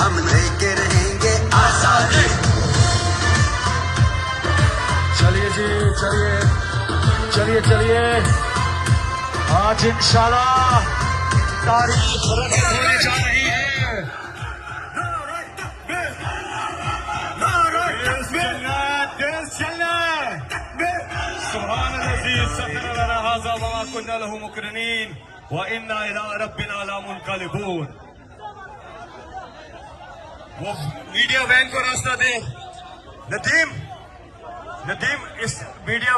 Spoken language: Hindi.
हम लेके रहेंगे आजादी। चलिए जी, चलिए चलिए चलिए, आज इंशाल्लाह तारीख रकम होने जा रही है। वो मीडिया वैन को रास्ता दे। नदीम, नदीम, इस मीडिया